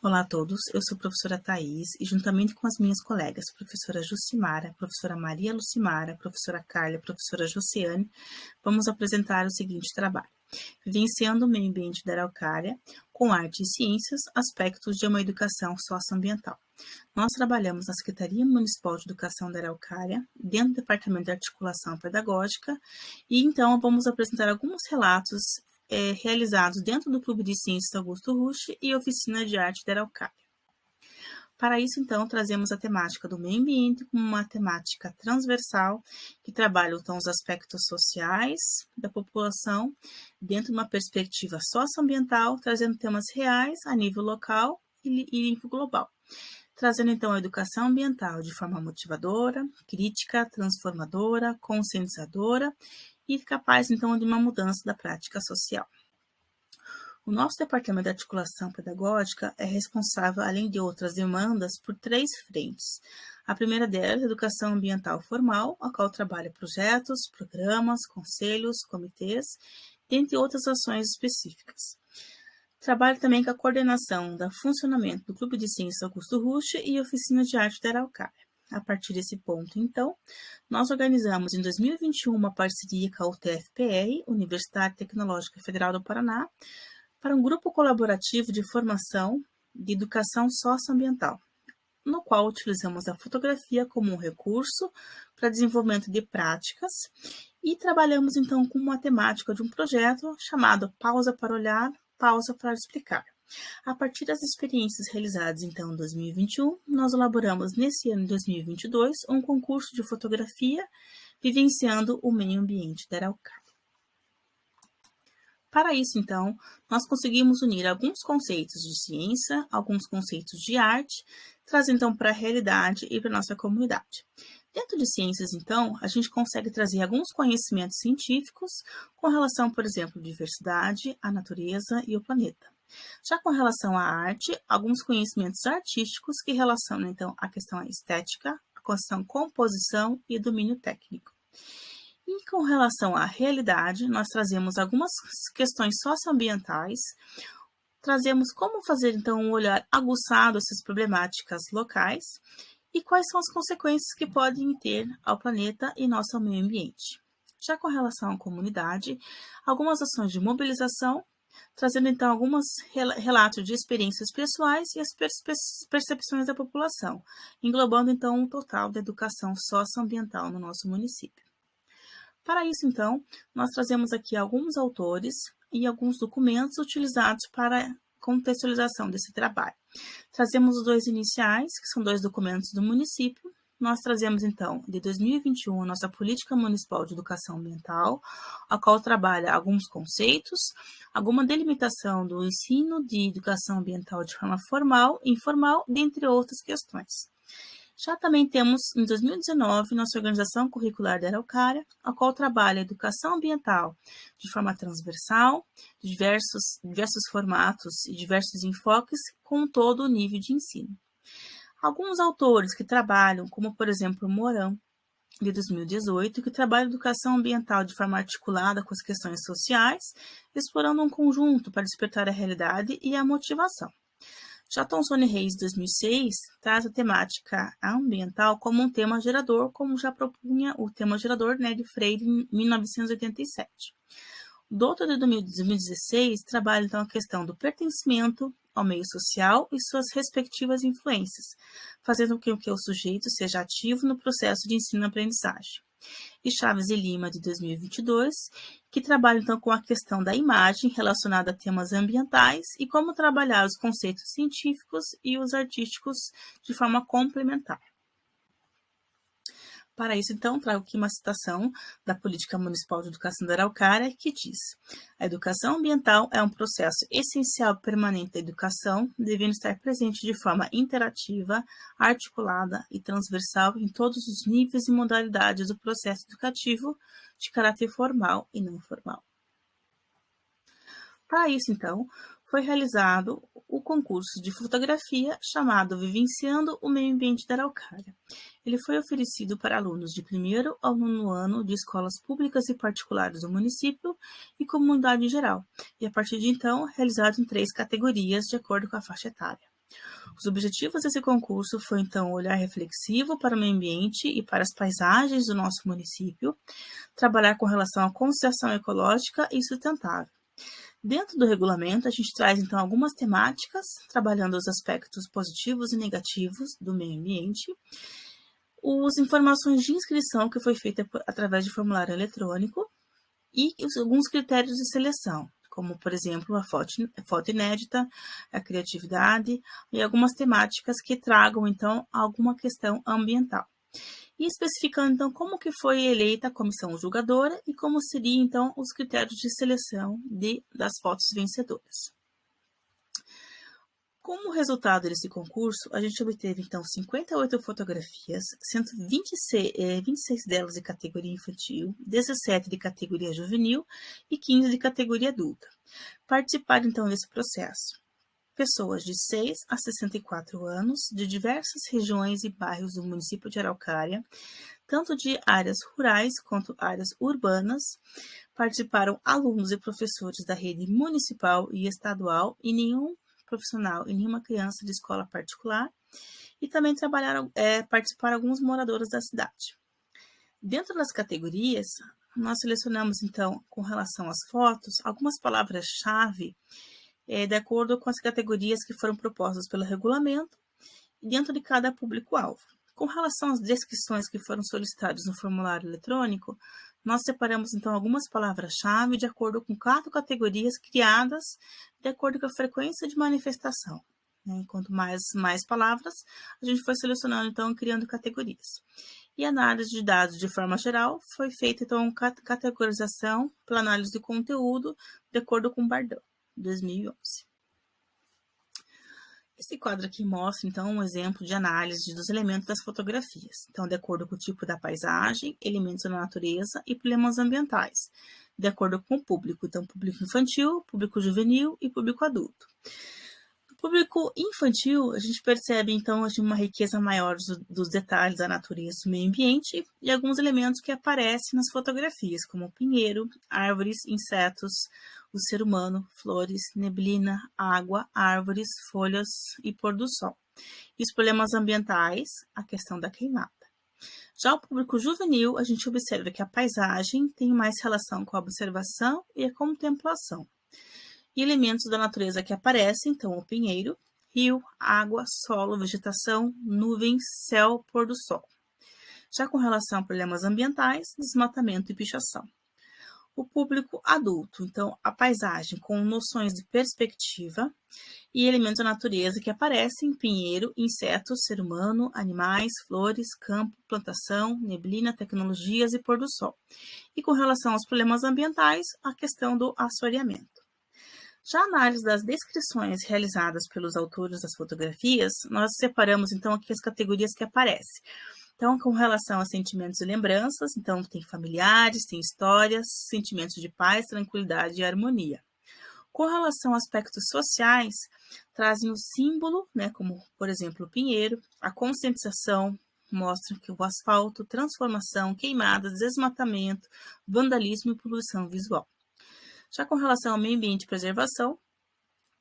Olá a todos, eu sou a professora Thais e juntamente com as minhas colegas, professora Jucimara, professora Maria Lucimara, professora Carla, professora Josiane, vamos apresentar o seguinte trabalho: Vivenciando o meio ambiente da Araucária com arte e ciências, aspectos de uma educação socioambiental. Nós trabalhamos na Secretaria Municipal de Educação da Araucária, dentro do Departamento de Articulação Pedagógica, e então vamos apresentar alguns relatos realizados dentro do Clube de Ciências Augusto Rusch e Oficina de Arte da Araucária. Para isso, então, trazemos a temática do meio ambiente como uma temática transversal que trabalha, então, os aspectos sociais da população dentro de uma perspectiva socioambiental, trazendo temas reais a nível local e nível global. Trazendo, então, a educação ambiental de forma motivadora, crítica, transformadora, conscientizadora e capaz, então, de uma mudança da prática social. O nosso Departamento de Articulação Pedagógica é responsável, além de outras demandas, por 3 frentes. A primeira delas é a educação ambiental formal, a qual trabalha projetos, programas, conselhos, comitês, dentre outras ações específicas. Trabalha também com a coordenação do funcionamento do Clube de Ciências Augusto Rusch e Oficina de Arte da Araucária. A partir desse ponto, então, nós organizamos em 2021 uma parceria com a UTFPR, Universidade Tecnológica Federal do Paraná, para um grupo colaborativo de formação de educação socioambiental, no qual utilizamos a fotografia como um recurso para desenvolvimento de práticas e trabalhamos então com uma temática de um projeto chamado Pausa para Olhar, Pausa para Explicar. A partir das experiências realizadas então em 2021, nós elaboramos nesse ano de 2022 um concurso de fotografia vivenciando o meio ambiente da Araucária. Para isso, então, nós conseguimos unir alguns conceitos de ciência, alguns conceitos de arte, trazendo então para a realidade e para a nossa comunidade. Dentro de ciências, então, a gente consegue trazer alguns conhecimentos científicos com relação, por exemplo, à diversidade, à natureza e ao planeta. Já com relação à arte, alguns conhecimentos artísticos que relacionam, então, a questão estética, a questão composição e domínio técnico. E com relação à realidade, nós trazemos algumas questões socioambientais, trazemos como fazer então um olhar aguçado a essas problemáticas locais e quais são as consequências que podem ter ao planeta e nosso meio ambiente. Já com relação à comunidade, algumas ações de mobilização, trazendo então alguns relatos de experiências pessoais e as percepções da população, englobando então um total da educação socioambiental no nosso município. Para isso, então, nós trazemos aqui alguns autores e alguns documentos utilizados para a contextualização desse trabalho. Trazemos os 2 iniciais, que são 2 documentos do município. Nós trazemos, então, de 2021, a nossa Política Municipal de Educação Ambiental, a qual trabalha alguns conceitos, alguma delimitação do ensino de educação ambiental de forma formal e informal, dentre outras questões. Já também temos, em 2019, nossa Organização Curricular da Araucária, a qual trabalha a educação ambiental de forma transversal, diversos formatos e diversos enfoques, com todo o nível de ensino. Alguns autores que trabalham, como por exemplo Mourão, de 2018, que trabalha a educação ambiental de forma articulada com as questões sociais, explorando um conjunto para despertar a realidade e a motivação. Já Tonsoni Reis, 2006, traz a temática ambiental como um tema gerador, como já propunha o tema gerador de Freire em 1987. O Doutor de 2016 trabalha então a questão do pertencimento ao meio social e suas respectivas influências, fazendo com que o sujeito seja ativo no processo de ensino-aprendizagem. E Chaves e Lima, de 2022, que trabalha então com a questão da imagem relacionada a temas ambientais e como trabalhar os conceitos científicos e os artísticos de forma complementar. Para isso, então, trago aqui uma citação da Política Municipal de Educação da Araucária, que diz: a educação ambiental é um processo essencial e permanente da educação, devendo estar presente de forma interativa, articulada e transversal em todos os níveis e modalidades do processo educativo, de caráter formal e não formal. Para isso, então, foi realizado o concurso de fotografia chamado Vivenciando o Meio Ambiente da Araucária. Ele foi oferecido para alunos de 1º ao 9º ano de escolas públicas e particulares do município e comunidade em geral, e a partir de então, realizado em 3 categorias de acordo com a faixa etária. Os objetivos desse concurso foi, então, olhar reflexivo para o meio ambiente e para as paisagens do nosso município, trabalhar com relação à conscientização ecológica e sustentável. Dentro do regulamento, a gente traz, então, algumas temáticas, trabalhando os aspectos positivos e negativos do meio ambiente, as informações de inscrição que foi feita através de formulário eletrônico e alguns critérios de seleção, como, por exemplo, a foto inédita, a criatividade e algumas temáticas que tragam, então, alguma questão ambiental. E especificando, então, como que foi eleita a comissão julgadora e como seriam, então, os critérios de seleção das fotos vencedoras. Como resultado desse concurso, a gente obteve, então, 58 fotografias, sendo 26 delas de categoria infantil, 17 de categoria juvenil e 15 de categoria adulta. Participaram, então, desse processo pessoas de 6 a 64 anos, de diversas regiões e bairros do município de Araucária, tanto de áreas rurais quanto áreas urbanas. Participaram alunos e professores da rede municipal e estadual e nenhum profissional e nenhuma criança de escola particular, e também participaram alguns moradores da cidade. Dentro das categorias, nós selecionamos, então, com relação às fotos, algumas palavras-chave de acordo com as categorias que foram propostas pelo regulamento e dentro de cada público-alvo. Com relação às descrições que foram solicitadas no formulário eletrônico, nós separamos, então, algumas palavras-chave de acordo com 4 categorias criadas de acordo com a frequência de manifestação. Quanto mais palavras, a gente foi selecionando, então, criando categorias. E a análise de dados de forma geral foi feita, então, categorização pela análise de conteúdo de acordo com o Bardão, 2011. Esse quadro aqui mostra, então, um exemplo de análise dos elementos das fotografias. Então, de acordo com o tipo da paisagem, elementos da natureza e problemas ambientais, de acordo com o público. Então, público infantil, público juvenil e público adulto. No público infantil, a gente percebe, então, uma riqueza maior dos detalhes da natureza do meio ambiente e alguns elementos que aparecem nas fotografias, como pinheiro, árvores, insetos, o ser humano, flores, neblina, água, árvores, folhas e pôr do sol. E os problemas ambientais, a questão da queimada. Já o público juvenil, a gente observa que a paisagem tem mais relação com a observação e a contemplação. E elementos da natureza que aparecem, então, o pinheiro, rio, água, solo, vegetação, nuvens, céu, pôr do sol. Já com relação a problemas ambientais, desmatamento e pichação. O público adulto, então, a paisagem com noções de perspectiva e elementos da natureza que aparecem, pinheiro, insetos, ser humano, animais, flores, campo, plantação, neblina, tecnologias e pôr do sol. E com relação aos problemas ambientais, a questão do assoreamento. Já a análise das descrições realizadas pelos autores das fotografias, nós separamos, então, aqui as categorias que aparecem. Então, com relação a sentimentos e lembranças, então tem familiares, tem histórias, sentimentos de paz, tranquilidade e harmonia. Com relação a aspectos sociais, trazem o símbolo, como, por exemplo, o pinheiro, a conscientização, mostram que o asfalto, transformação, queimadas, desmatamento, vandalismo e poluição visual. Já com relação ao meio ambiente e preservação,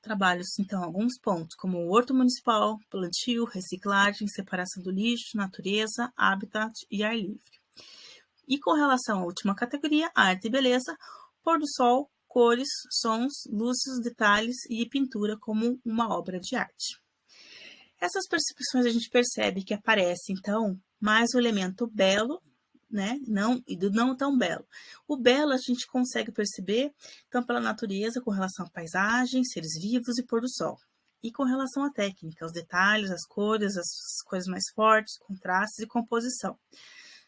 trabalhos, então, alguns pontos, como o horto municipal, plantio, reciclagem, separação do lixo, natureza, habitat e ar livre. E com relação à última categoria, arte e beleza, pôr do sol, cores, sons, luzes, detalhes e pintura como uma obra de arte. Essas percepções a gente percebe que aparece, então, mais o elemento belo, e do não tão belo. O belo a gente consegue perceber, então, pela natureza, com relação à paisagem, seres vivos e pôr do sol. E com relação à técnica, os detalhes, as cores mais fortes, contrastes e composição.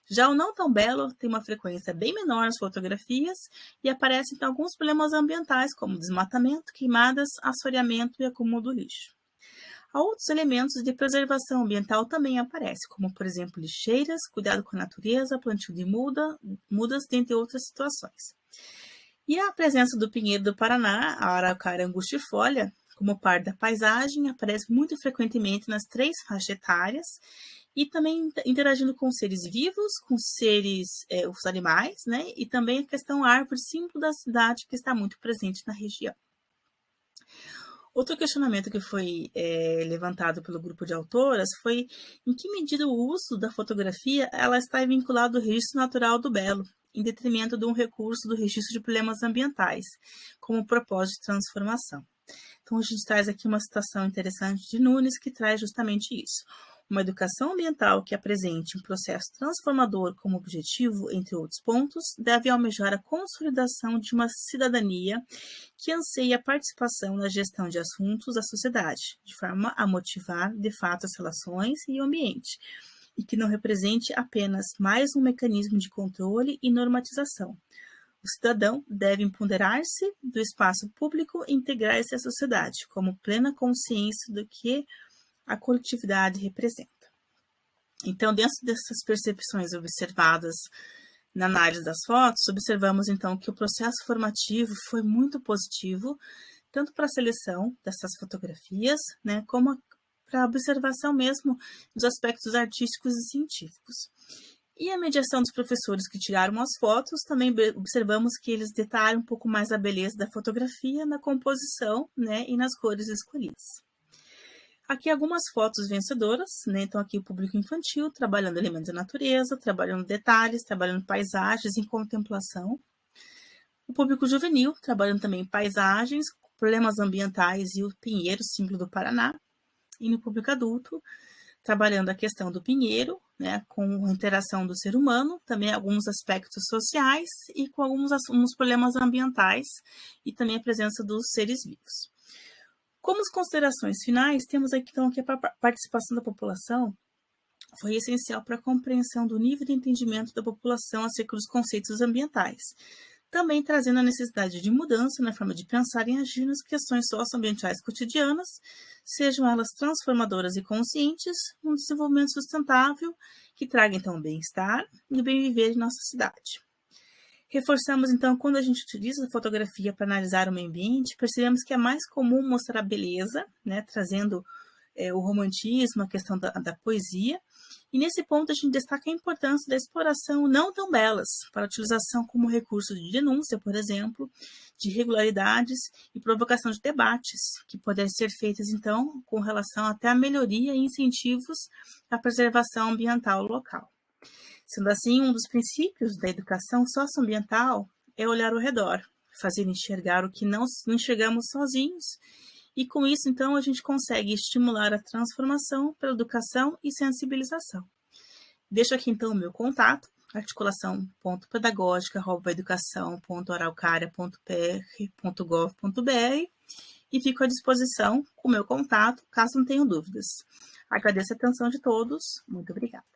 Já o não tão belo tem uma frequência bem menor nas fotografias e aparecem, então, alguns problemas ambientais, como desmatamento, queimadas, assoreamento e acúmulo do lixo. Há outros elementos de preservação ambiental também aparecem, como, por exemplo, lixeiras, cuidado com a natureza, plantio de mudas, dentre outras situações. E a presença do pinheiro do Paraná, a araucária angustifolia, como parte da paisagem, aparece muito frequentemente nas 3 faixas etárias e também interagindo com seres vivos, com os animais, e também a questão árvore, símbolo da cidade, que está muito presente na região. Outro questionamento que foi levantado pelo grupo de autoras foi em que medida o uso da fotografia ela está vinculado ao registro natural do belo, em detrimento de um recurso do registro de problemas ambientais, como propósito de transformação. Então, a gente traz aqui uma citação interessante de Nunes que traz justamente isso. Uma educação ambiental que apresente um processo transformador como objetivo, entre outros pontos, deve almejar a consolidação de uma cidadania que anseia a participação na gestão de assuntos da sociedade, de forma a motivar, de fato, as relações e o ambiente, e que não represente apenas mais um mecanismo de controle e normatização. O cidadão deve empoderar-se do espaço público e integrar-se à sociedade, como plena consciência do que a coletividade representa. Então, dentro dessas percepções observadas na análise das fotos, observamos então que o processo formativo foi muito positivo, tanto para a seleção dessas fotografias, né, como para a observação mesmo dos aspectos artísticos e científicos. E a mediação dos professores que tiraram as fotos, também observamos que eles detalham um pouco mais a beleza da fotografia na composição, né, e nas cores escolhidas. Aqui algumas fotos vencedoras, né? Então aqui o público infantil trabalhando elementos da natureza, trabalhando detalhes, trabalhando paisagens em contemplação. O público juvenil trabalhando também paisagens, problemas ambientais e o pinheiro, símbolo do Paraná. E no público adulto, trabalhando a questão do pinheiro, né, com a interação do ser humano, também alguns aspectos sociais e com alguns problemas ambientais e também a presença dos seres vivos. Como as considerações finais, temos aqui, então, que a participação da população foi essencial para a compreensão do nível de entendimento da população acerca dos conceitos ambientais, também trazendo a necessidade de mudança na forma de pensar e agir nas questões socioambientais cotidianas, sejam elas transformadoras e conscientes, um desenvolvimento sustentável que traga, então, o bem-estar e o bem-viver em nossa cidade. Reforçamos, então, quando a gente utiliza a fotografia para analisar o meio ambiente, percebemos que é mais comum mostrar a beleza, né, trazendo o romantismo, a questão da poesia, e nesse ponto a gente destaca a importância da exploração não tão belas, para a utilização como recurso de denúncia, por exemplo, de irregularidades e provocação de debates, que podem ser feitas, então, com relação até à melhoria e incentivos à preservação ambiental local. Sendo assim, um dos princípios da educação socioambiental é olhar ao redor, fazer enxergar o que não enxergamos sozinhos, e com isso, então, a gente consegue estimular a transformação pela educação e sensibilização. Deixo aqui, então, o meu contato, articulação.pedagógica@educação.araucaria.pr.gov.br, e fico à disposição com o meu contato, caso não tenham dúvidas. Agradeço a atenção de todos. Muito obrigada.